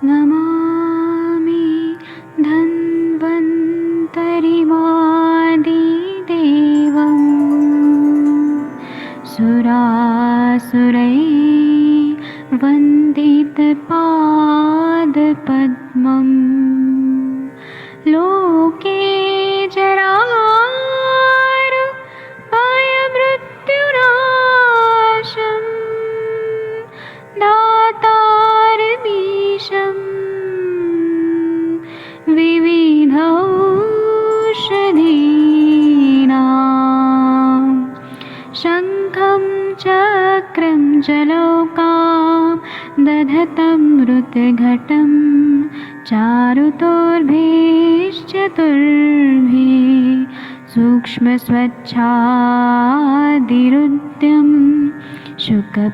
नमामि धन्वन्तरिमादिदेवम् सुरासुरैर्वन्दितपादपद्मम् लोके जरामृत्युनाशम् दातारमीशम् विविधौषधीनां शङ्खं चक्रं जलौकां दधतं मृतघटं चारुतोर्भिश्चतुर्भिः सूक्ष्मस्वच्छादिरुद्यं शुकपरिविलसन्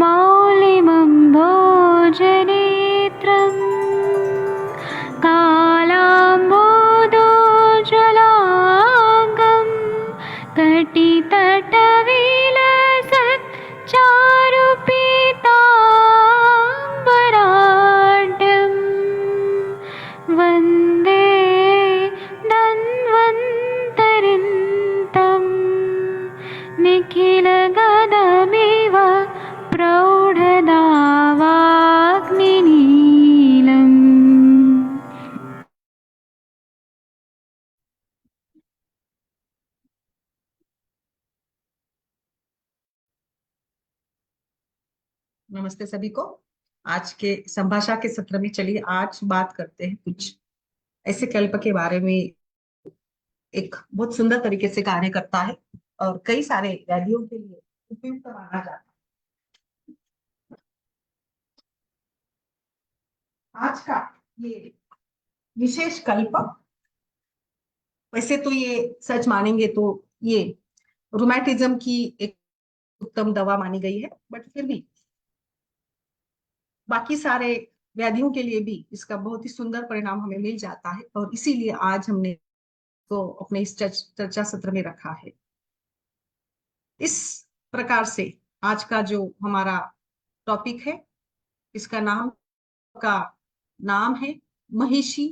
मौलिमम्भोजनेत्रम् कालाम्बोदोज्ज्वलाङ्गं कटितटविलसत् चारुपीताम्बराढ्यं वन्दे धन्वन्तरिन्तं निखिलगदमिव प्रौढदावाग्निनीलम्। नमस्ते सभी को। आज के संभाषा के सत्र में चलिए आज बात करते हैं कुछ ऐसे कल्प के बारे में। एक बहुत सुंदर तरीके से कार्य करता है और कई सारे व्याधियों के लिए उपयुक्त माना जाता है। आज का ये विशेष कल्प, वैसे तो ये सच मानेंगे तो ये रूमेटिज्म की एक उत्तम दवा मानी गई है, बट फिर भी बाकी सारे व्याधियों के लिए भी इसका बहुत ही सुंदर परिणाम हमें मिल जाता है और इसीलिए आज हमने तो अपने इस चर्चा सत्र में रखा है। इस प्रकार से आज का जो हमारा टॉपिक है, इसका का नाम है महिषी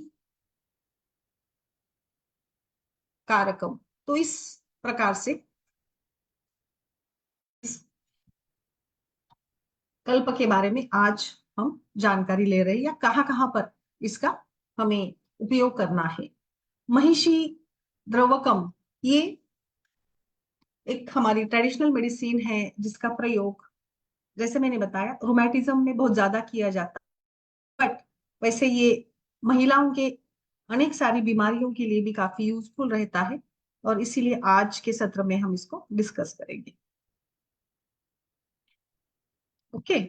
कारकम। तो इस प्रकार से इस कल्प के बारे में आज हम जानकारी ले रहे हैं या कहाँ पर इसका हमें उपयोग करना है। महिषी द्रवकम ये एक हमारी ट्रेडिशनल मेडिसिन है जिसका प्रयोग, जैसे मैंने बताया, रोमैटिज्म में बहुत ज्यादा किया जाता है, बट वैसे ये महिलाओं के अनेक सारी बीमारियों के लिए भी काफी यूजफुल रहता है और इसीलिए आज के सत्र में हम इसको डिस्कस करेंगे। ओके।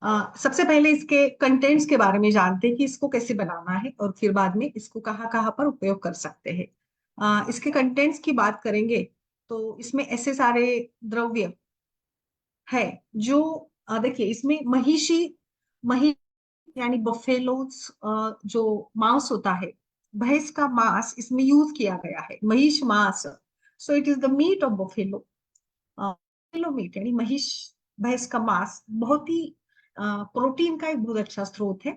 सबसे पहले इसके कंटेंट्स के बारे में जानते हैं कि इसको कैसे बनाना है और फिर बाद में इसको कहाँ कहाँ पर उपयोग कर सकते हैं। इसके कंटेंट्स की बात करेंगे तो इसमें ऐसे सारे द्रव्य है जो देखिए, इसमें मही यानी बफेलोज जो मांस होता है, भैंस का मांस इसमें यूज किया गया है, महिष मांस। So it is the meat of buffalo. Buffalo meat यानी महिष, भैंस का मांस बहुत ही प्रोटीन का एक बहुत अच्छा स्रोत है,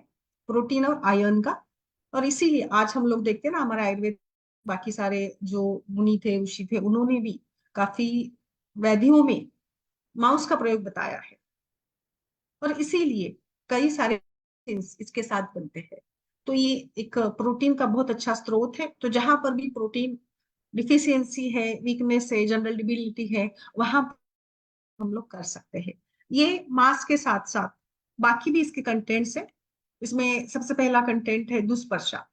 प्रोटीन और आयरन का। और इसीलिए आज हम लोग देखते हैं ना, हमारे आयुर्वेद बाकी सारे जो मुनि थे, ऋषि थे, उन्होंने भी काफी व्याधियों में मांस का प्रयोग बताया है और इसीलिए कई सारे इसके साथ बनते हैं। तो ये एक प्रोटीन का बहुत अच्छा स्रोत है। तो जहां पर भी प्रोटीन डिफिशियंसी है, वीकनेस है, जनरल डिबिलिटी है, वहां हम लोग कर सकते हैं। ये मांस के साथ साथ बाकी भी इसके कंटेंट्स है। इसमें सबसे पहला कंटेंट है दुष्पर्शा।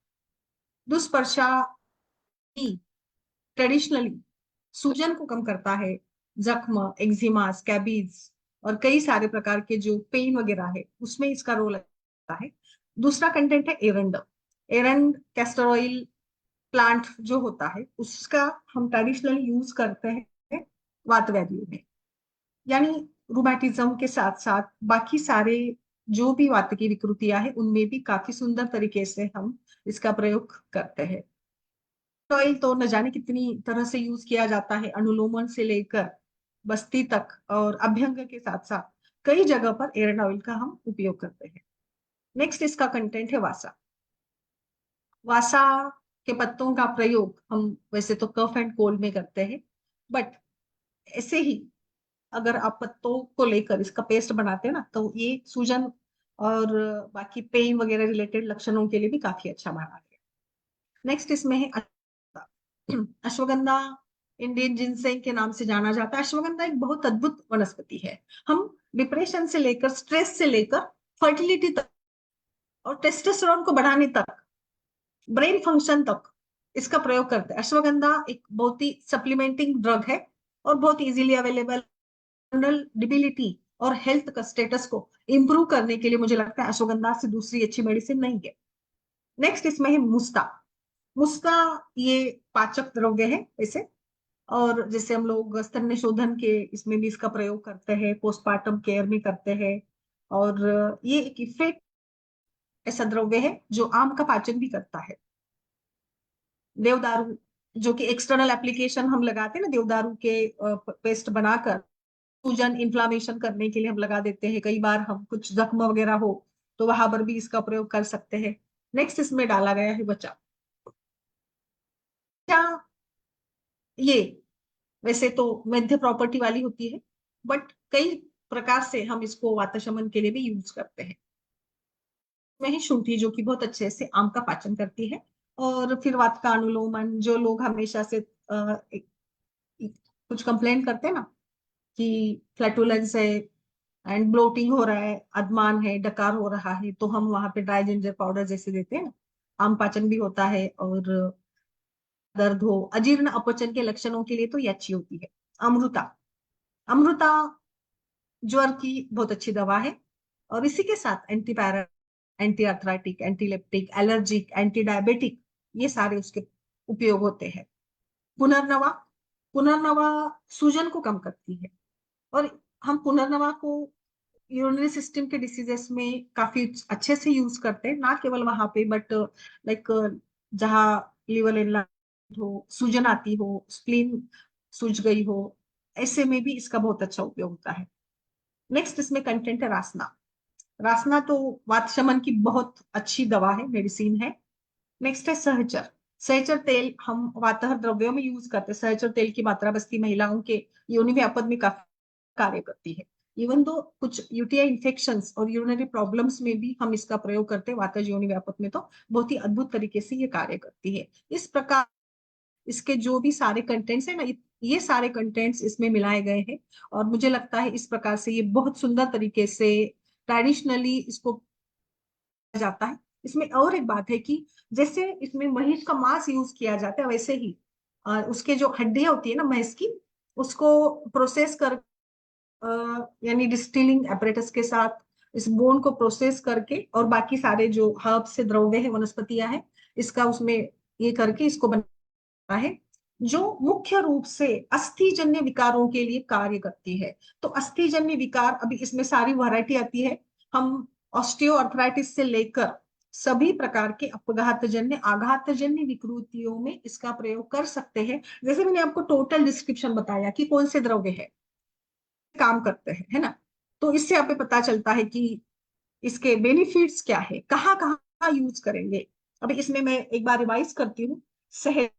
दुष्पर्शा ट्रेडिशनली सूजन को कम करता है, जख्म, एक्जिमा, स्कैबीज और कई सारे प्रकार के जो पेन वगैरह है उसमें इसका रोल आता है। दूसरा कंटेंट है एरंड। एरंड कैस्टर ऑयल प्लांट जो होता है उसका हम ट्रेडिशनली यूज करते हैं वात व्याधियों में, यानी रूमेटिज्म के साथ साथ बाकी सारे जो भी वात की विकृतियां हैं उनमें भी काफी सुंदर तरीके से हम इसका प्रयोग करते हैं। ऑयल तो न जाने कितनी तरह से यूज किया जाता है, अनुलोमन से लेकर बस्ती तक और अभ्यंग के साथ साथ कई जगह पर एरंड ऑयल का हम उपयोग करते हैं। नेक्स्ट इसका कंटेंट है वासा। वासा के पत्तों का प्रयोग हम वैसे तो कफ एंड कोल्ड में करते हैं, बट ऐसे ही अगर आप पत्तों को लेकर इसका पेस्ट बनाते हैं ना, तो ये सूजन और बाकी पेन वगैरह रिलेटेड लक्षणों के लिए भी काफी अच्छा माना गया। नेक्स्ट इसमें है अश्वगंधा। अश्वगंधा इंडियन जिनसेंग के नाम से जाना जाता है। अश्वगंधा एक बहुत अद्भुत वनस्पति है। हम डिप्रेशन से लेकर, स्ट्रेस से लेकर, फर्टिलिटी तक और टेस्टोस्टेरोन को बढ़ाने तक, ब्रेन फंक्शन तक इसका प्रयोग करते हैं। अश्वगंधा एक बहुत ही सप्लीमेंटिंग ड्रग है और बहुत इजीली अवेलेबल। डिबिलिटी और हेल्थ का स्टेटस को इंप्रूव करने के लिए मुझे लगता है अश्वगंधा से दूसरी अच्छी मेडिसिन नहीं है। नेक्स्ट इसमें है मुस्ता। मुस्ता ये पाचक द्रव्य है वैसे, और जैसे हम लोग स्तन्य शोधन के इसमें भी इसका प्रयोग करते हैं, पोस्टमार्टम केयर में करते हैं। और ये एक इफेक्ट ऐसा द्रव्य है जो आम का पाचन भी करता है। देवदारू, जो कि एक्सटर्नल एप्लीकेशन हम लगाते हैं ना, देवदारू के पेस्ट बनाकर सूजन इन्फ्लामेशन करने के लिए हम लगा देते हैं। कई बार हम कुछ जख्म वगैरह हो तो वहां पर भी इसका प्रयोग कर सकते हैं। नेक्स्ट इसमें डाला गया है बचा। क्या ये वैसे तो मध्य प्रॉपर्टी वाली होती है, बट कई प्रकार से हम इसको वात शमन के लिए भी यूज करते हैं। में ही शुंठी, जो कि बहुत अच्छे से आम का पाचन करती है। और फिर वात का अनुलोमन, जो लोग हमेशा से कुछ कंप्लेन करते हैं ना कि फ्लैटुलेंस है एंड ब्लोटिंग हो रहा है, अदमान है, डकार हो रहा है, तो हम वहां पे ड्राई जिंजर पाउडर जैसे देते हैं ना। आम पाचन भी होता है, और दर्द हो, अजीर्ण अपचन के लक्षणों के लिए तो ये अच्छी होती है। अमृता। अमृता ज्वर की बहुत अच्छी दवा है, और इसी के साथ anti para, anti arthritic, anti leptic, allergic, anti diabetic, ये सारे उसके उपयोग होते हैं। पुनर्नवा। पुनर्नवा सूजन को कम करती है, और हम पुनर्नवा को यूरिनरी सिस्टम के डिसीजेस में काफी अच्छे से यूज करते हैं, ना केवल वहां पे, बट लाइक जहाँ लिवर एनलार्ज हो, सूजन आती हो, स्प्लीन सूज गई हो, ऐसे में भी इसका बहुत अच्छा उपयोग होता है। नेक्स्ट इसमें कंटेंट है रासना। रासना तो वात शमन की बहुत अच्छी दवा है, मेडिसिन है। नेक्स्ट है सहचर। सहचर तेल हम वातहर द्रव्यों में यूज करते हैं। सहचर तेल की मात्रा बस्ती महिलाओं के योनि व्यापद में काफी कार्य करती है। इवन दो कुछ यूटीआई इन्फेक्शंस और यूरिनरी प्रॉब्लम्स में भी हम इसका प्रयोग करते हैं। वातज योनि व्यापक में तो बहुत ही अद्भुत तरीके से ये कार्य करती है। इस प्रकार इसके जो भी सारे कंटेंट्स है ना, ये सारे कंटेंट्स इसमें मिलाए गए हैं, और मुझे लगता है इस प्रकार से ये बहुत सुंदर तरीके से ट्रेडिशनली इसको जाता है। इसमें और एक बात है कि जैसे इसमें महीष का मांस यूज किया जाता है, वैसे ही उसके जो हड्डियां होती है ना भैंस की, उसको प्रोसेस कर यानी डिस्टिलिंग एपरेटस के साथ इस बोन को प्रोसेस करके, और बाकी सारे जो हर्ब से द्रव्य है, वनस्पतियां हैं, इसका उसमें ये करके इसको बना है, जो मुख्य रूप से अस्थिजन्य विकारों के लिए कार्य करती है। तो अस्थिजन्य विकार, अभी इसमें सारी वैरायटी आती है। हम ऑस्टियोआर्थराइटिस से लेकर सभी प्रकार के अपघातजन्य, आघातजन्य विकृतियों में इसका प्रयोग कर सकते हैं। जैसे मैंने आपको टोटल डिस्क्रिप्शन बताया कि कौन से द्रव्य है, काम करते हैं, है ना। तो इससे आपको पता चलता है कि इसके बेनिफिट्स क्या है, कहाँ कहाँ यूज करेंगे। अभी इसमें मैं एक बार रिवाइज करती हूँ। शहद,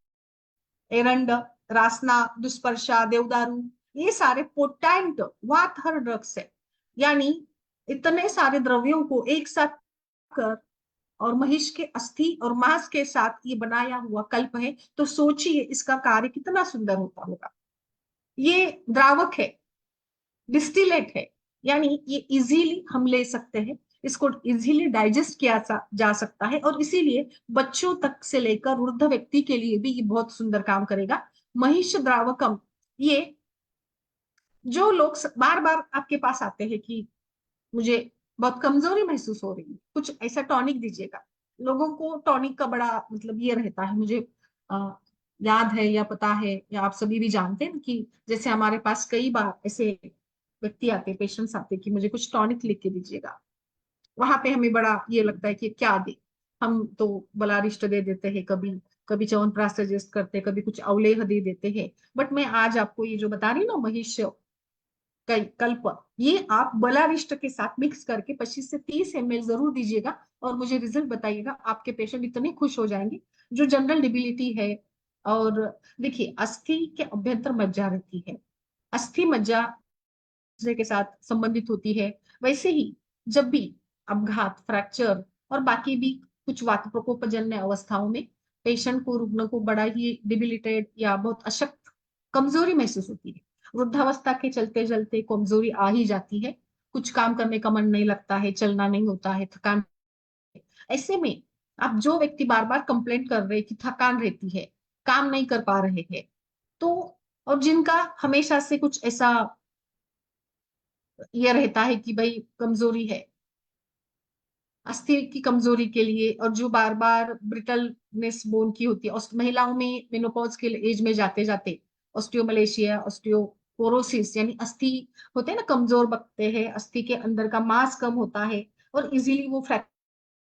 एरंड, रासना, दुष्पर्शा, देवदारू, ये सारे पोटेंट वातहर ड्रग्स है। यानी इतने सारे द्रव्यों को एक साथ कर और महिष के अस्थि और मांस के साथ ये बनाया हुआ कल्प है, तो सोचिए इसका कार्य कितना सुंदर होता होगा। ये द्रावक है, डिस्टिलेट है, यानी ये इजीली हम ले सकते हैं, इसको इजीली डाइजेस्ट किया जा सकता है, और इसीलिए बच्चों तक से लेकर वृद्ध व्यक्ति के लिए भी ये बहुत सुंदर काम करेगा। महिष द्रावकम, ये जो लोग बार बार आपके पास आते हैं कि मुझे बहुत कमजोरी महसूस हो रही है, कुछ ऐसा टॉनिक दीजिएगा। लोगों को टॉनिक का बड़ा मतलब ये रहता है, मुझे आ, याद है या पता है या आप सभी भी जानते हैं कि जैसे हमारे पास कई बार ऐसे व्यक्ति आते, पेशेंट्स आते कि मुझे कुछ टॉनिक लिख के दीजिएगा। वहां पे हमें बड़ा ये लगता है कि क्या दे। हम तो बलारिष्ट दे देते हैं, कभी कभी च्यवनप्राश सजेस्ट करते हैं, कभी कुछ अवलेह दे देते हैं। बट मैं आज आपको ये जो बता रही हूँ ना, महिष्य कल्प, ये आप बलारिष्ट के साथ मिक्स करके 25 से 30 ml जरूर दीजिएगा और मुझे रिजल्ट बताइएगा। आपके पेशेंट इतने खुश हो जाएंगे। जो जनरल डिबिलिटी है, और देखिए अस्थि के अभ्यंतर मज्जा रहती है, अस्थि मज्जा दूसरे के साथ संबंधित होती है। वैसे ही जब भी अपघात, फ्रैक्चर और बाकी भी कुछ वात प्रकोपजन्य अवस्थाओं में पेशेंट को, रुग्ण को बड़ा ही डिबिलिटेड या बहुत अशक्त, कमजोरी महसूस होती है। वृद्धावस्था के चलते चलते कमजोरी आ ही जाती है, कुछ काम करने का मन नहीं लगता है, चलना नहीं होता है, थकान। ऐसे में आप जो व्यक्ति बार बार कंप्लेंट कर रहे हैं कि थकान रहती है, काम नहीं कर पा रहे हैं, तो और जिनका हमेशा से कुछ ऐसा ये रहता है कि भाई कमजोरी है, अस्थि की कमजोरी के लिए, और जो बार बार ब्रिटलनेस बोन की होती है, महिलाओं में मेनोपॉज के एज में जाते जाते ऑस्टियोमलेशिया, ऑस्टियोपोरोसिस, यानी अस्थि होते हैं ना, कमजोर बकते हैं, अस्थि के अंदर का मास कम होता है और इजीली वो फ्रैक्चर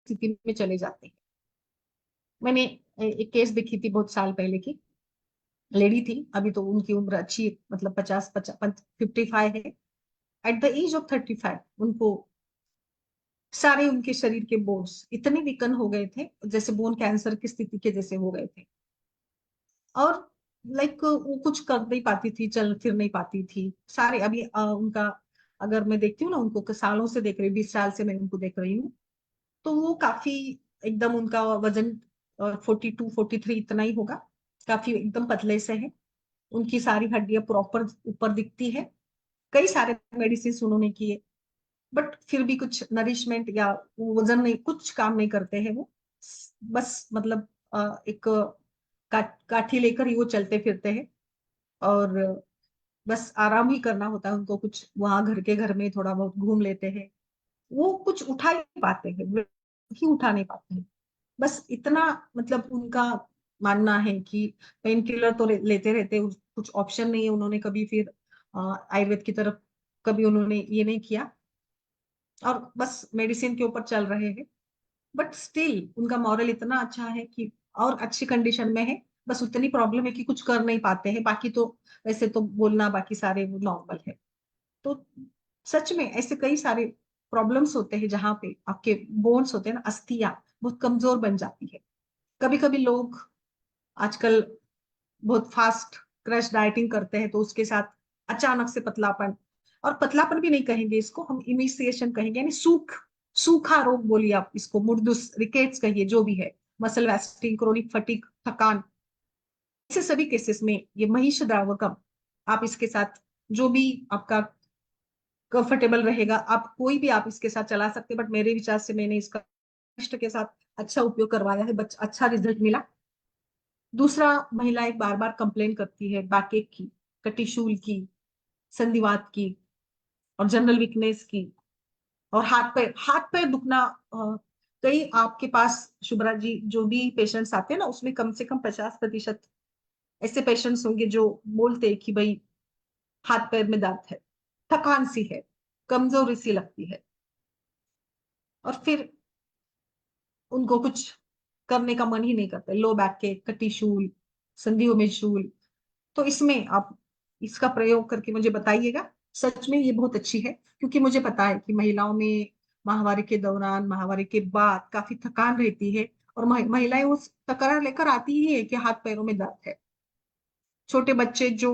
स्थिति में चले जाते हैं। मैंने एक केस देखी थी बहुत साल पहले की, लेडी थी, अभी तो उनकी उम्र अच्छी, मतलब 55 है। एट द एज ऑफ 35 उनको सारे उनके शरीर के बोन्स इतने वीकन हो गए थे, जैसे बोन कैंसर की स्थिति के जैसे हो गए थे। और लाइक वो कुछ कर नहीं पाती थी, चल फिर नहीं पाती थी सारे। अभी उनका अगर मैं देखती हूँ ना, उनको सालों से देख रही हूँ, 20 साल से मैं उनको देख रही हूँ, तो वो काफी एकदम, उनका वजन 42 43 इतना ही होगा, काफी एकदम पतले से है। उनकी सारी हड्डियां प्रॉपर ऊपर दिखती है। कई सारे मेडिसिन उन्होंने किए, बट फिर भी कुछ नरिशमेंट या वो वजन नहीं, कुछ काम नहीं करते हैं वो। बस मतलब एक काठी लेकर ही वो चलते फिरते हैं, और बस आराम ही करना होता है उनको। कुछ वहां घर के घर में थोड़ा बहुत घूम लेते हैं, वो कुछ उठा नहीं पाते हैं, वे ही उठा नहीं पाते हैं। बस इतना, मतलब उनका मानना है कि पेन किलर तो लेते रहते, कुछ ऑप्शन नहीं है। उन्होंने कभी फिर आयुर्वेद की तरफ कभी उन्होंने ये नहीं किया, और बस मेडिसिन के ऊपर चल रहे हैं। बट स्टिल उनका मॉरल इतना अच्छा है कि और अच्छी कंडीशन में है। बस उतनी प्रॉब्लम है कि कुछ कर नहीं पाते हैं, बाकी तो वैसे तो बोलना बाकी सारे वो नॉर्मल है। तो सच में ऐसे कई सारे प्रॉब्लम्स होते हैं जहाँ पे आपके बोन्स होते हैं ना, अस्थियां बहुत कमजोर बन जाती है। कभी कभी लोग आजकल बहुत फास्ट क्रैश डाइटिंग करते हैं, तो उसके साथ अचानक से पतलापन, और पतलापन भी नहीं कहेंगे इसको, हम इमिसिएशन कहेंगे, यानी सूखा रोग बोलिए आप इसको, मुर्दुस, रिकेट्स कहिए, जो भी है, मसल वेस्टिंग, क्रोनिक फटीग, थकान, ऐसे सभी केसेस में ये महिष द्रावकम आप इसके साथ जो भी आपका कंफर्टेबल रहेगा, आप कोई भी आप इसके साथ चला सकते हैं। बट मेरे विचार से मैंने इसका महिष के साथ अच्छा उपयोग करवाया है, अच्छा रिजल्ट मिला। दूसरा, महिलाएं बार बार कंप्लेन करती है बैकएक की, कटिशूल की, संधिवात की, और जनरल वीकनेस की, और हाथ पैर दुखना। कई आपके पास, शुभ्रा जी, जो भी पेशेंट्स आते हैं ना, उसमें कम से कम 50% ऐसे पेशेंट्स होंगे जो बोलते हैं कि भाई हाथ पैर में दर्द है, थकान सी है, कमजोरी सी लगती है, और फिर उनको कुछ करने का मन ही नहीं करता। लो बैक के, कटिशूल, संधियों में शूल। तो इसमें आप इसका प्रयोग करके मुझे बताइएगा। सच में ये बहुत अच्छी है, क्योंकि मुझे पता है कि महिलाओं में माहवारी के दौरान, माहवारी के बाद काफी थकान रहती है, और महिलाएं उस तकरार लेकर आती ही है कि हाथ पैरों में दर्द है। छोटे बच्चे जो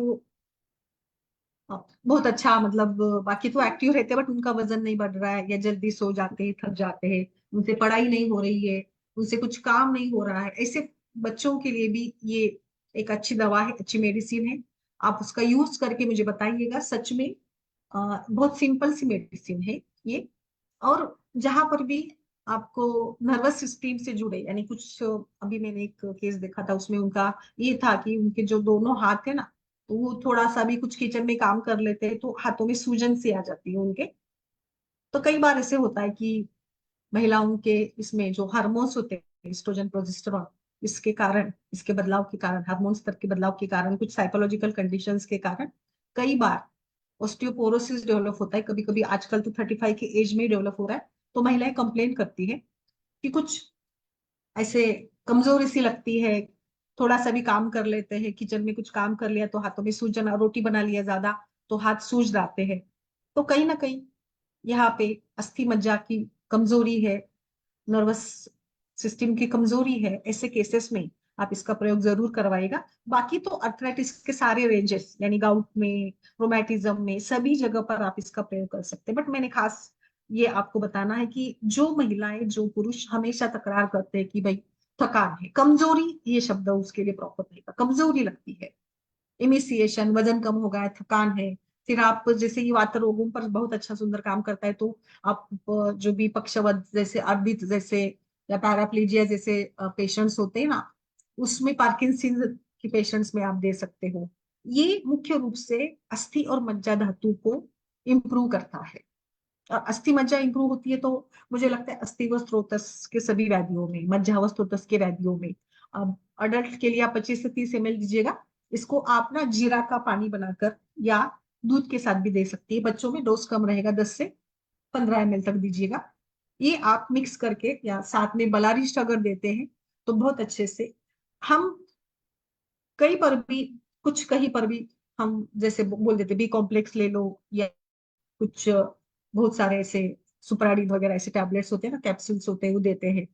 बहुत अच्छा, मतलब बाकी तो एक्टिव रहते हैं, बट उनका वजन नहीं बढ़ रहा है, या जल्दी सो जाते हैं, थक जाते हैं, उनसे पढ़ाई नहीं हो रही है, उनसे कुछ काम नहीं हो रहा है, ऐसे बच्चों के लिए भी ये एक अच्छी दवा है, अच्छी मेडिसिन है। आप उसका यूज करके मुझे बताइएगा। सच में बहुत सिंपल सी मेडिसिन है ये। और जहां पर भी आपको नर्वस सिस्टम से जुड़े, यानी कुछ, अभी मैंने एक केस देखा था, उसमें उनका ये था कि उनके जो दोनों हाथ है ना, तो वो थोड़ा सा भी कुछ किचन में काम कर लेते हैं तो हाथों में सूजन सी आ जाती है उनके। तो कई बार ऐसे होता है कि महिलाओं के इसमें जो हार्मोन्स होते हैं, एस्ट्रोजन, प्रोजेस्टेरॉन, इसके कारण, इसके बदलाव के कारण, हार्मोन स्तर के बदलाव के कारण, कुछ साइकोलॉजिकल कंडीशंस के कारण कई बार ऑस्टियोपोरोसिस डेवलप होता है। कभी कभी आजकल तो 35 के एज में डेवलप हो रहा है। तो महिलाएं कंप्लेन करती है कि कुछ ऐसे कमजोरी सी लगती है, थोड़ा सा भी काम कर लेते हैं, किचन में कुछ काम कर लिया तो हाथों में सूजन, रोटी बना लिया ज्यादा तो हाथ सूज जाते हैं। तो कहीं ना कहीं यहाँ पे अस्थि मज्जा की कमजोरी है, नर्वस सिस्टम की कमजोरी है, ऐसे केसेस में आप इसका प्रयोग जरूर करवाएगा। बाकी तो अर्थराइटिस के सारे रेंजेस, यानी गाउट में, रोमैटिज्म में, सभी जगह पर आप इसका प्रयोग कर सकते हैं। बट मैंने खास ये आपको बताना है कि जो महिलाएं, जो पुरुष हमेशा तकरार करते हैं कि भाई थकान है, कमजोरी ये शब्द उसके लिए प्रॉपर नहीं था, कमजोरी लगती है, इमिसिएशन, वजन कम हो गया है, थकान है, फिर आप जैसे ये वात रोगों पर बहुत अच्छा सुंदर काम करता है, तो आप जो भी पक्षवद जैसे, अर्बित जैसे, या पैराप्लीजिया जैसे पेशेंट्स होते हैं ना, उसमें पार्किंसंस के पेशेंट्स में आप दे सकते हो। ये मुख्य रूप से अस्थि और मज्जा धातु को इम्प्रूव करता है। और अस्थि मज्जा इंप्रूव होती है तो मुझे लगता है अस्थि व स्त्रोतस के सभी व्याधियों में, मज्जा व स्त्रोतस के व्याधियों में। अब अडल्ट के लिए आप 25 से 30 ml दीजिएगा। इसको आप ना जीरा का पानी बनाकर या दूध के साथ भी दे सकती है। बच्चों में डोज कम रहेगा, 10 से 15 ml तक दीजिएगा। ये आप मिक्स करके या साथ में बलारिस्ट अगर देते हैं तो बहुत अच्छे से हम कहीं पर भी, कुछ कहीं पर भी हम जैसे बोल देते बी कॉम्प्लेक्स ले लो, या कुछ बहुत सारे ऐसे सुप्राडीन वगैरह ऐसे टैबलेट्स होते हैं ना, कैप्सूल्स होते हैं, वो देते हैं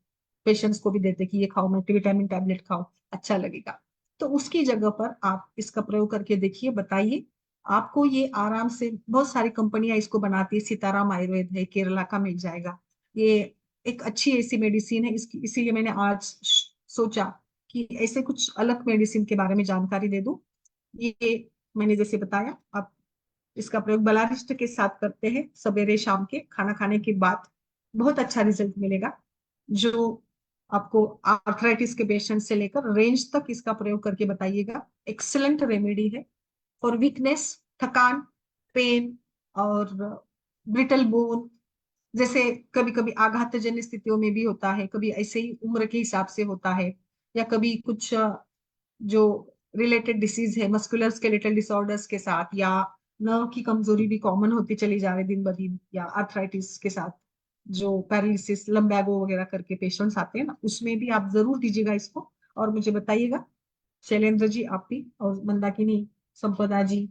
पेशेंट्स को भी, देते हैं कि ये खाओ, मल्टीविटामिन टैबलेट खाओ, अच्छा लगेगा। तो उसकी जगह पर आप इसका प्रयोग करके देखिए, बताइए आपको ये आराम से। बहुत सारी कंपनियां इसको बनाती है, सीताराम आयुर्वेद है, केरला का मिल जाएगा। ये एक अच्छी ऐसी मेडिसिन है, इसकी इसीलिए मैंने आज सोचा कि ऐसे कुछ अलग मेडिसिन के बारे में जानकारी दे दूं। ये मैंने जैसे बताया, आप इसका प्रयोग बलारिष्ट के साथ करते हैं सवेरे शाम के खाना खाने के बाद, बहुत अच्छा रिजल्ट मिलेगा। जो आपको आर्थराइटिस के पेशेंट से लेकर रेंज तक इसका प्रयोग करके बताइएगा, एक्सेलेंट रेमेडी है फॉर वीकनेस, थकान, पेन, और ब्रिटल बोन, जैसे कभी कभी आघातजन्य स्थितियों में भी होता है, कभी ऐसे ही उम्र के हिसाब से होता है, या कभी कुछ जो रिलेटेड डिसीज है मस्कुलर स्केलेटल डिसऑर्डर्स के साथ, या नर्व की कमजोरी भी कॉमन होती चली जा रही दिन ब दिन, या आर्थराइटिस के साथ जो पैरालिसिस, लंबैगो वगैरह करके पेशेंट्स आते हैं ना, उसमें भी आप जरूर दीजिएगा इसको। और मुझे बताइएगा, शैलेंद्र जी आप भी, और मंदाकिनी, संपदा जी,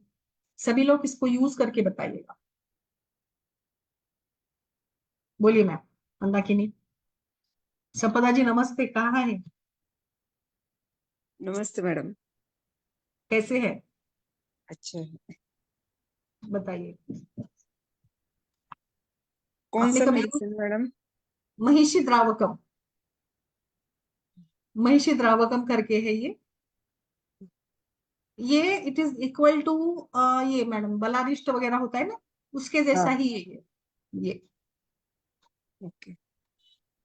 सभी लोग इसको यूज करके बताइएगा। बोलिए मैम, मंदाकिनी, संपदा जी नमस्ते, कहाँ है, नमस्ते मैडम। कैसे है, अच्छा, बताइए। कौन आपने सा कभी यूज, मेडिसिन मैडम? महिषी द्रावकम, महिषी द्रावकम करके है ये इट इज इक्वल टू, ये मैडम बलारिष्ट वगैरह होता है ना, उसके जैसा हाँ, ही है ये ओके।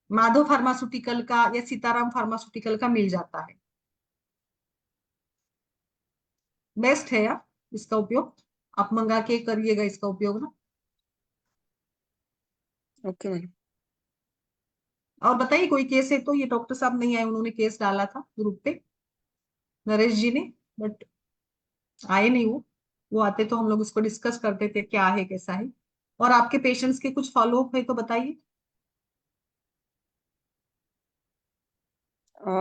माधव फार्मास्यूटिकल का या सीताराम फार्मास्यूटिकल का मिल जाता है। बेस्ट है यार इसका उपयोग, आप मंगा के करिएगा इसका उपयोग ना। Okay madam. और बताइए, कोई केस है तो, ये डॉक्टर साहब नहीं आए, उन्होंने केस डाला था ग्रुप पे, नरेश जी ने, बट आए नहीं वो आते तो हम लोग उसको डिस्कस करते थे क्या है कैसा है। और आपके पेशेंट्स के कुछ फॉलोअप है तो बताइए।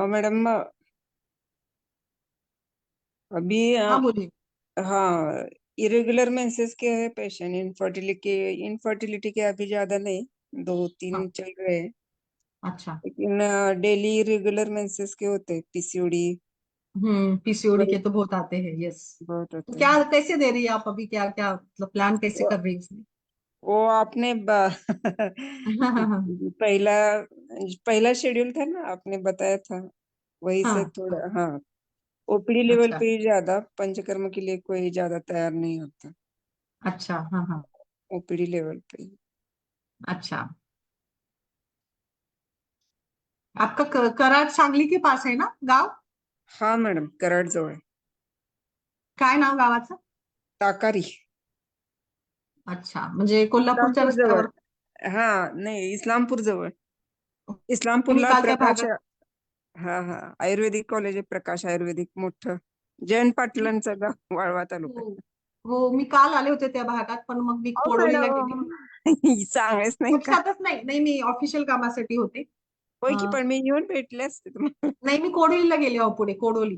मैडम, अभी हाँ बोलिए। हाँ, इरेगुलर मेंसेस के है पेशेंट, इनफर्टिलिटी के अभी ज्यादा नहीं, दो हाँ, तीन चल रहे हैं, अच्छा। लेकिन डेली इरेगुलर मेंसेस के होते हैं, पीसीओडी पीसीओडी के वही तो बहुत आते हैं, यस। बहुत तो होते क्या हैं। कैसे दे रही है आप अभी, क्या क्या मतलब प्लान कैसे वो, कर रही है इसमें? वो आपने हाँ हाँ हाँ पहला पहला शेड्यूल था ना, आपने बताया था, वही से हाँ थोड़ा, हाँ, हाँ। ओपीडी लेवल अच्छा पे ही ज्यादा, पंचकर्म के लिए कोई ज्यादा तैयार नहीं होता, अच्छा, हाँ हाँ, ओपीडी लेवल पे ही। अच्छा। आपका कराड सांगली के पास है ना गाव? हाँ मैडम, कराड जवळ. काय नाव गावाचं? ताकारी. अच्छा, म्हणजे कोल्हापूरच्या इस्लामपूर जवळ. रस्त्यावर. हा, नाही, इस्लामपूर जवळ. मी इस्लामपूरला काल त्या प्रकाश. भागात. हा हा, आयुर्वेदिक कॉलेज आहे, प्रकाश आयुर्वेदिक मोठं. जयंत पाटलांचं गाव, वाळवा तालुका. हो हो, मी काल आले होते त्या भागात, पण मग मी ओ कोडोलीला गेले. मॅडम, सांगायच नाही का? लक्षातच नाही, नाही मी ऑफिशियल कामासाठी होते. होय की, अं, पण मी येऊन भेटले असते तुम्हाला. नाही मी कोडोलीला गेले, अहो पुढे कोडोली.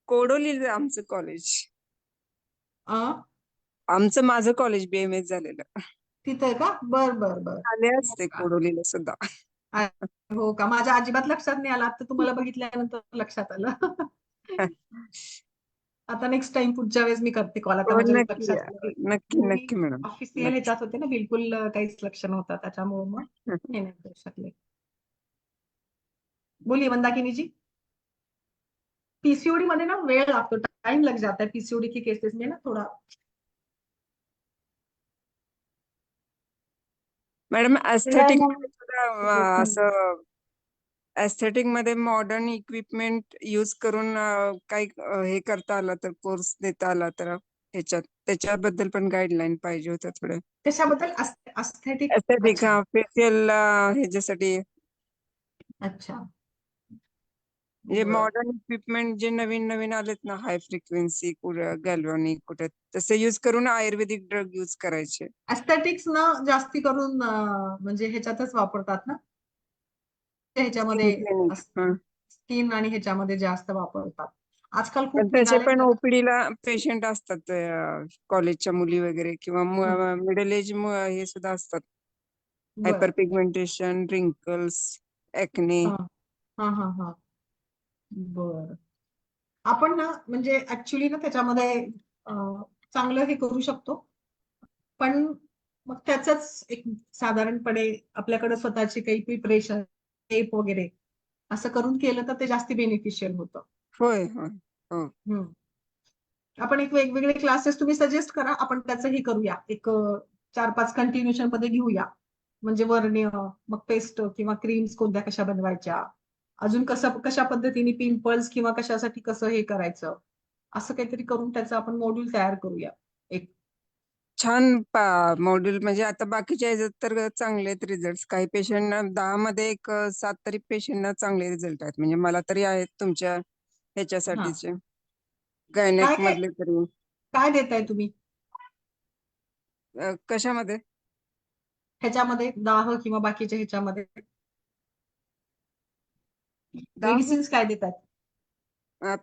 कोडोली आमचं कॉलेज. आमचं माझं कॉलेज BMS झालेलं. तिथं आहे का? बर बर बर. आले हो असते का? कोडोलीला सुद्धा. हो का? माझ्या अजिबात लक्षात नाही आला. आता तुम्हाला बघितल्यानंतर लक्षात आलं. आता नेक्स्ट टाइम पुढच्या वेळेस मी करते कॉल. आता हो माझ्या नक्की लक्षात आलं. नक्की मी नक्की मॅडम ऑफिशियल नक्की. ह्याच्यात होते ना, बिलकुल काहीच लक्ष नव्हतं. त्याच्यामुळे मग हे नाही करू शकले. बोलिए मंदाकिनी जी. पीसीओडी मध्ये ना वेळ लागतो, टाइम लग जाता है पीसीओडी की केसेस में ना थोड़ा. मॅडम नाही एस्थेटिक मग असं एस्थेटिक मध्ये मॉडर्न इक्विपमेंट यूज करून काही हे करता आला तर, कोर्स देता आला तर त्याच्याबद्दल पण गाईडलाईन पाहिजे होतं थोडं. कशाबद्दल? अस्थेटिक. एस्थेटिक अच्छा फेशियल ह्याच्यासाठी, अच्छा. म्हणजे बर. मॉडर्न इक्विपमेंट जे नवीन नवीन आलेत ना, हाय फ्रिक्वेन्सी गॅल्व्हॅनिक कुठे, तसे यूज करून आयुर्वेदिक ड्रग यूज करायचे. एस्थेटिक्स ना जास्ती करून म्हणजे ह्याच्यातच वापरतात ना, ह्याच्यामध्ये क्लिनिक. स्किन आणि ह्याच्यामध्ये जास्त वापरतात. आजकाल पण खूप त्याचे निघाले पण ना. ओपीडीला पेशंट असतात कॉलेजच्या मुली वगैरे किंवा मिडल एज हे सुद्धा असतात. बर. Hyper pigmentation, wrinkles, acne. हा हा हा हा. बर. आपण ना म्हणजे ऍक्च्युली ना त्याच्यामध्ये चांगलं हे करू शकतो, पण मग त्याच एक साधारणपणे आपल्याकडे स्वतःची काही प्रिपरेशन टेप वगैरे असं करून केलं तर ते जास्ती बेनिफिशियल होतं. होय होय हो. हम्म. आपण एक वेगवेगळे क्लासेस तुम्ही सजेस्ट करा, आपण त्याचंही करूया. एक 4-5 कंटिन्युएशन मध्ये घेऊया. म्हणजे वर्ण्य, मग पेस्ट किंवा क्रीम्स कोणत्या कशा बनवायच्या, अजून कशा पद्धतीने पिंपल्स किंवा कशासाठी कसं हे करायचं, असं काहीतरी करून त्याचं आपण मॉड्यूल तयार करूया एक. छान मॉड्यूल. म्हणजे आता बाकीच्या ह्याच्यात तर चांगले आहेत रिझल्ट. काही पेशंटना 10 मध्ये एक 7 तरी पेशंटना चांगले रिझल्ट आहेत. म्हणजे मला तरी आहेत तुमच्या हा. ह्याच्यासाठीचे, काय गायनेक काय मधले तरी. काय देताय तुम्ही कशामध्ये? ह्याच्यामध्ये दाह किंवा बाकीच्या ह्याच्यामध्ये 10 मेडिसिन्स काय देतात?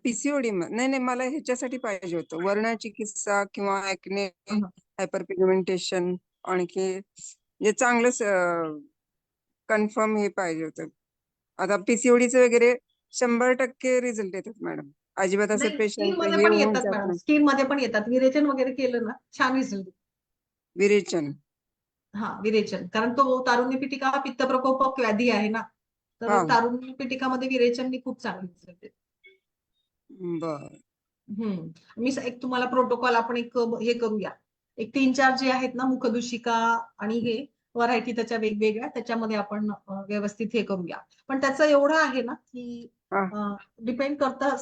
PCOD नाही नाही, मला ह्याच्यासाठी पाहिजे होतं, वर्ण चिकित्सा किंवा ऍक्ने, हं. हायपर पिगमेंटेशन, आणखी जे चांगलं कन्फर्म हे पाहिजे होतं. आता PCODचं वगैरे 100% रिझल्ट येतात मॅडम. अजिबात असं नाही, स्किन पेशंट मध्ये हे पण होऊन येतात जात मॅडम, नाही. स्किन मध्ये पण येतात. विरेचन वगैरे केलं ना छान रिझल्ट. विरेचन. हा, विरेचन. कारण तो तारुण्य पिटिका हा पित्त प्रकोपक व्याधी आहे ना, तर हा तारुण्य पिटिकामध्ये विरेचननी खूप चांगली रिझल्ट येते. बर. मी एक तुम्हाला प्रोटोकॉल आपण एक हे करूया. एक 3-4 जे आहेत ना मुखदूषिका आणि हे व्हरायटी त्याच्या वेगवेगळ्या, त्याच्यामध्ये आपण व्यवस्थित हे करूया. पण त्याचं एवढं आहे ना की हा डिपेंड करतं,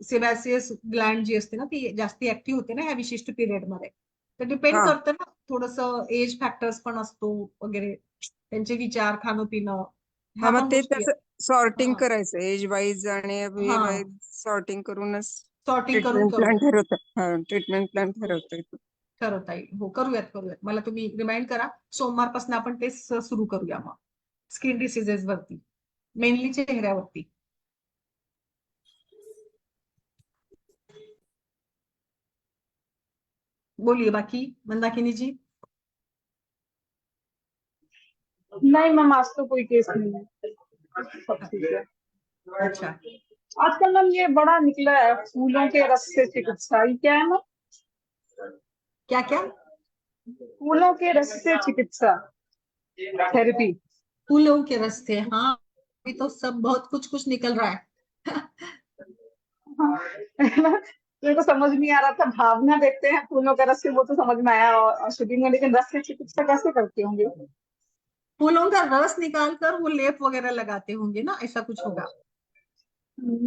सेबॅसियस ग्लँड जी असते ना ती जास्ती ऍक्टिव्ह होते ना ह्या विशिष्ट पिरियड मध्ये. तर डिपेंड हा करतं ना, थोडंसं एज फॅक्टर्स पण असतो वगैरे, त्यांचे विचार, खाणं पिणं, हा, ह्या मग पण ते गोष्टी त्याचं आहेत. सॉर्टिंग हा करायचं एज वाईज आणि हे हा वाईज सॉर्टिंग करूनच सॉर्टिंग करून ट्रीटमेंट प्लॅन करूया. ठरवता. ट्रीटमेंट प्लॅन ठरवता येतो. ठरवता येईल. हो, करूयात करूयात. मला तुम्ही रिमाइंड करा. सोमवारपासून आपण ते सुरू करूया मग. स्किन डिसीजेस वरती, मेनली चेहऱ्यावरती. बोलिए बाकी मंदाकिनी जी. नहीं मैम, आज तो कोई केस नहीं है, सब ठीक है। अच्छा, आजकल मैम ये बड़ा निकला है, फूलों के रस से चिकित्सा, ये क्या है मैम? क्या क्या? फूलों के रस से चिकित्सा थेरेपी। फूलों के रस्ते, हाँ अभी तो सब बहुत कुछ कुछ निकल रहा है। मेरे को समझ नहीं आ रहा था, भावना देखते हैं फूलों का रस से, वो तो समझ में आया और औषधि में, लेकिन रस से चिकित्सा कैसे करते होंगे? फूलों का रस निकाल कर वो लेप वगैरह लगाते होंगे ना, ऐसा कुछ होगा।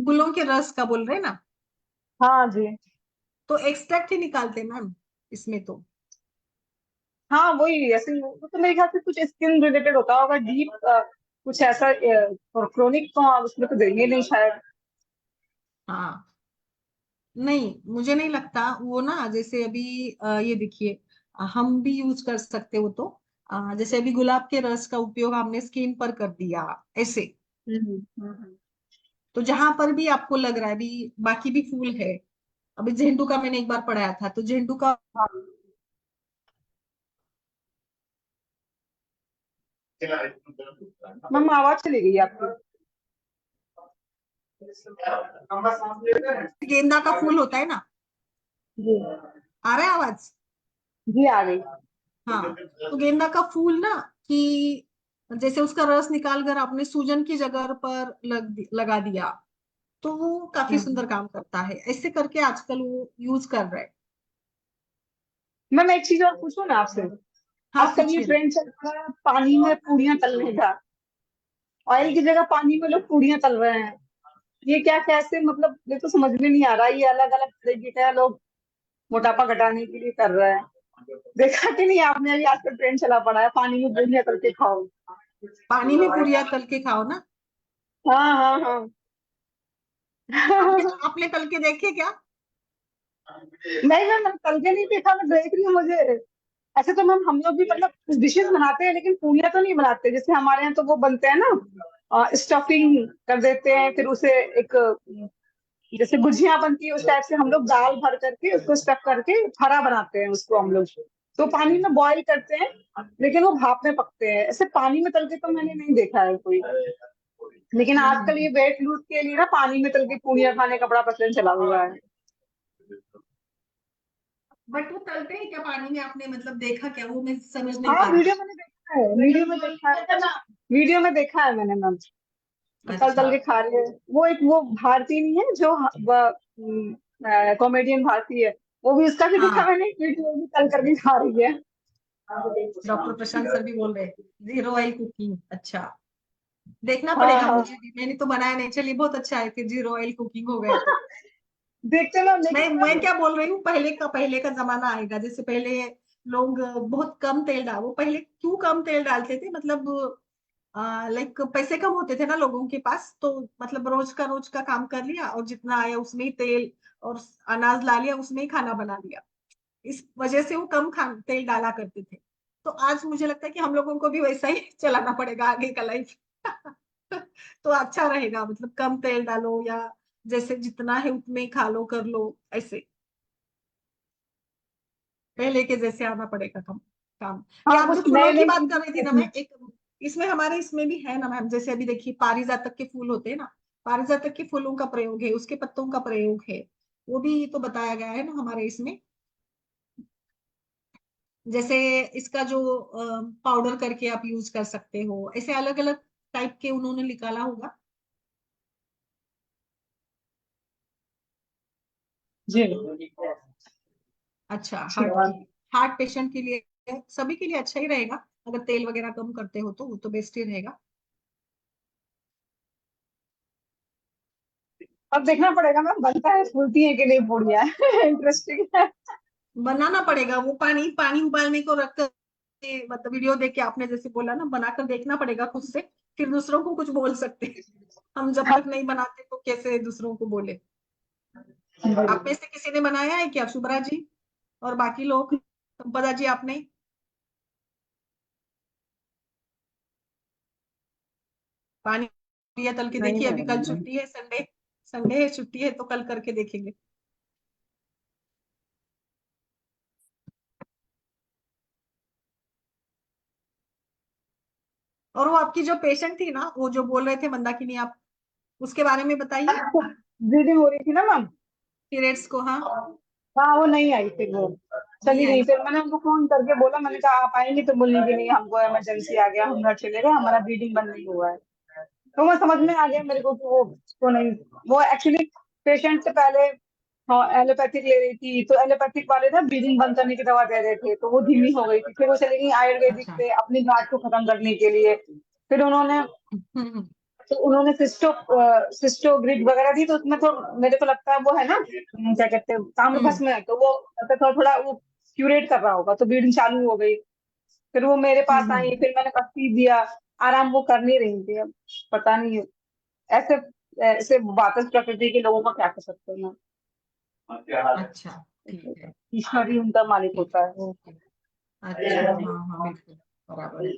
फूलों के रस का बोल रहे हैं ना, हाँ जी। तो एक्सट्रैक्ट ही निकालते हैं मैम इसमें तो। हाँ वही, ऐसे ही वो तो मेरे ख्याल से कुछ स्किन रिलेटेड होता होगा, डीप कुछ ऐसा, और क्रोनिक तो उसमें तो देंगे नहीं शायद। हाँ, नहीं मुझे नहीं लगता वो ना, जैसे अभी ये देखिए, हम भी यूज कर सकते हो तो जैसे अभी गुलाब के रस का उपयोग हमने स्किन पर कर दिया ऐसे, हम्म, हम्म, तो जहां पर भी आपको लग रहा है, अभी बाकी भी फूल है, अभी झेंडू का मैंने एक बार पढ़ाया था, तो झेंडू का हाँ मैम आवाज चली गई आपकी। गेंदा का फूल होता है ना, जी आ रहा है आवाज? जी आ गई। हाँ, तो गेंदा का फूल ना, कि जैसे उसका रस निकाल कर आपने सूजन की जगह पर लगा दिया, तो वो काफी सुंदर काम करता है। ऐसे करके आजकल वो यूज कर रहे हैं। मैम एक चीज और पूछूं ना आपसे। हाँ, आजकल ये पूछिए ना। ट्रेंड चल रहा है पानी में पूड़ियाँ तलने का। ऑयल की जगह पानी में लोग पूड़ियाँ तल रहे हैं। ये क्या कैसे, मतलब ये तो समझ में नहीं आ रहा। ये अलग अलग तरीके का लोग मोटापा घटाने के लिए कर रहे हैं। देखा कि नहीं आपने, अभी आजकल ट्रेंड चला पड़ा है पानी में पूड़ियाँ तल के खाओ। पानी में पूरियां तल के खाओ ना। हाँ हाँ हाँ। आपने आपने तल के देखे क्या? नहीं मैम तल के नहीं देखा, मैं देख रही हूँ मुझे। ऐसे तो मैम हम लोग भी मतलब कुछ डिशेस बनाते हैं लेकिन पूड़ियाँ तो नहीं बनाते। जैसे हमारे यहाँ तो वो बनते हैं ना, स्टफिंग कर देते हैं, फिर उसे एक जैसे गुजिया बनती है उस टाइप से हम लोग दाल भर करके उसको स्टफ करके फरा बनाते हैं उसको हम लोग। तो पानी में बॉईल करते हैं लेकिन वो भाप में पकते हैं। ऐसे पानी में तल के तो मैंने नहीं देखा है कोई। लेकिन आजकल ये वेट लूज के लिए ना पानी में तल के पूड़ियाँ खाने का बड़ा प्रचलन चला हुआ है। बट वो तलते हैं क्या पानी में? आपने मतलब देखा क्या? वो मैं समझ नहीं हाँ पा वीडियो रही। मैंने देखा है, वीडियो में देखा है, वीडियो में देखा है मैंने मैम। तल अच्छा। तल के खा रहे हैं। वो एक वो भारती नहीं है जो कॉमेडियन भारती है, वो भी उसका भी देखा हाँ, मैंने वीडियो, भी तल करके खा रही है। डॉक्टर प्रशांत सर भी बोल रहे हैं जीरो ऑयल कुकिंग। अच्छा, देखना हाँ पड़ेगा हाँ मुझे भी। मैंने तो बनाया नहीं। चलिए, बहुत अच्छा है कि जीरो ऑयल कुकिंग हो गया तो। देखते ना, लेकिन मैं क्या बोल रही हूँ, पहले का जमाना आएगा। जैसे पहले लोग बहुत कम तेल डाल, वो पहले क्यों कम तेल डालते थे? मतलब लाइक पैसे कम होते थे ना लोगों के पास, तो मतलब रोज का काम कर लिया और जितना आया उसमें ही तेल और अनाज ला लिया, उसमें ही खाना बना लिया। इस वजह से वो कम तेल डाला करते थे। तो आज मुझे लगता है कि हम लोगों को भी वैसा ही चलाना पड़ेगा आगे का लाइफ। तो अच्छा रहेगा, मतलब कम तेल डालो, या जैसे जितना है उतने ही खा लो, कर लो ऐसे। पहले के जैसे आना पड़ेगा कम काम। ये हाँ आप जो कुछ फूलों नए की नए बात कर रही थी ना, मैं चीजें। एक इसमें हमारे इसमें भी है ना मैम। जैसे अभी देखिए, पारिजातक के फूल होते हैं ना, पारिजातक के फूलों का प्रयोग है, उसके पत्तों का प्रयोग है, वो भी तो बताया गया है ना हमारे इसमें। जैसे इसका जो पाउडर करके आप यूज कर सकते हो, ऐसे अलग अलग टाइप के उन्होंने निकाला होगा। जी अच्छा, ठीक है। हार्ट पेशेंट के लिए, सभी के लिए अच्छा ही रहेगा। अगर तेल वगैरह कम करते हो तो वो तो बेस्ट ही रहेगा। अब देखना पड़ेगा मैम बनता है, फूलती है कि नहीं पूड़ियाँ। इंटरेस्टिंग है। बनाना पड़ेगा। वो पानी पानी उबालने को रख कर, मतलब वीडियो देख के आपने जैसे बोला ना, बनाकर देखना पड़ेगा खुद से, फिर दूसरों को कुछ बोल सकते हैं। हम जब तक नहीं बनाते तो कैसे दूसरों को बोले? आप में से किसी ने बनाया है क्या, शुभ्रा जी और बाकी लोग? संपदा जी, आपने? पानी या तल के नहीं देखिए। अभी कल मैडम। छुट्टी है, संडे। संडे है, छुट्टी है, तो कल करके देखेंगे। और वो आपकी जो पेशेंट थी ना, वो जो बोल रहे थे मंदाकिनी, आप उसके बारे में बताइए। ब्लीडिंग हो रही थी ना मैम। पीरियड्स को, हाँ। हाँ वो नहीं आई फिर वो नहीं चली गई। आई। फिर मैंने उनको फोन करके बोला, मैंने कहा आप आएंगे? तो बोलने की नहीं, हमको इमरजेंसी आ गया, हम घर चले गए, हमारा ब्लीडिंग बंद नहीं हुआ है। तो मैं समझ में आ गया मेरे को कि वो नहीं, वो एक्चुअली पेशेंट से पहले हाँ एलोपैथिक ले रही थी, तो एलोपैथिक वाले ना ब्लीडिंग बंद करने की दवा दे रहे थे, तो वो धीमी हो गई थी। फिर वो चली गई आयुर्वेदिक अच्छा। पे अपनी गांठ को खत्म करने के लिए। फिर उन्होंने हम्म। तो उन्होंने सिस्टो ग्रिड वगैरह दी, तो उसमें तो मेरे को लगता है वो है ना, क्या कहते हैं, हम्म। ताम्रभस्म है, तो वो थोड़ा थोड़ा वो क्यूरेट कर रहा होगा, तो ब्लीडिंग चालू हो गई। फिर वो मेरे पास आई, हम्म। फिर मैंने पट्टी दिया। आराम वो कर नहीं रही थी। अब पता नहीं ऐसे ऐसे वापस प्रकृति के लोगों को क्या कर सकते हैं ना। अच्छा, ठीक है। ईश्वर ही उनका मालिक ठीक होता है, है। ओके। अच्छा, हाँ हाँ, बिल्कुल बराबर है।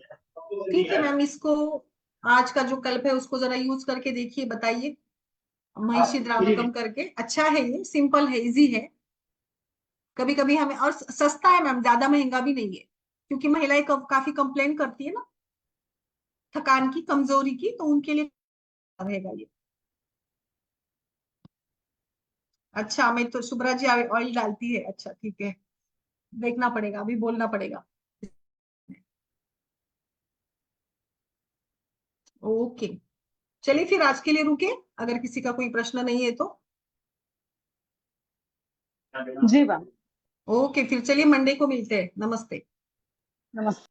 ठीक है मैम, इसको आज का जो कल्प है उसको जरा यूज करके देखिए, बताइए। महिषी द्रावकम करके अच्छा है, ये सिंपल है, इजी है। कभी कभी हमें, और सस्ता है मैम, ज्यादा महंगा भी नहीं है, क्योंकि महिलाएं काफी कंप्लेन करती है ना, थकान की, कमजोरी की, तो उनके लिए रहेगा ये। अच्छा, मैं तो शुभ्रा जी ऑयल डालती है, अच्छा ठीक है, देखना पड़ेगा, अभी बोलना पड़ेगा। ओके, चलिए फिर आज के लिए रुके, अगर किसी का कोई प्रश्न नहीं है तो। जी मैम, ओके, फिर चलिए मंडे को मिलते हैं, नमस्ते। नमस्ते।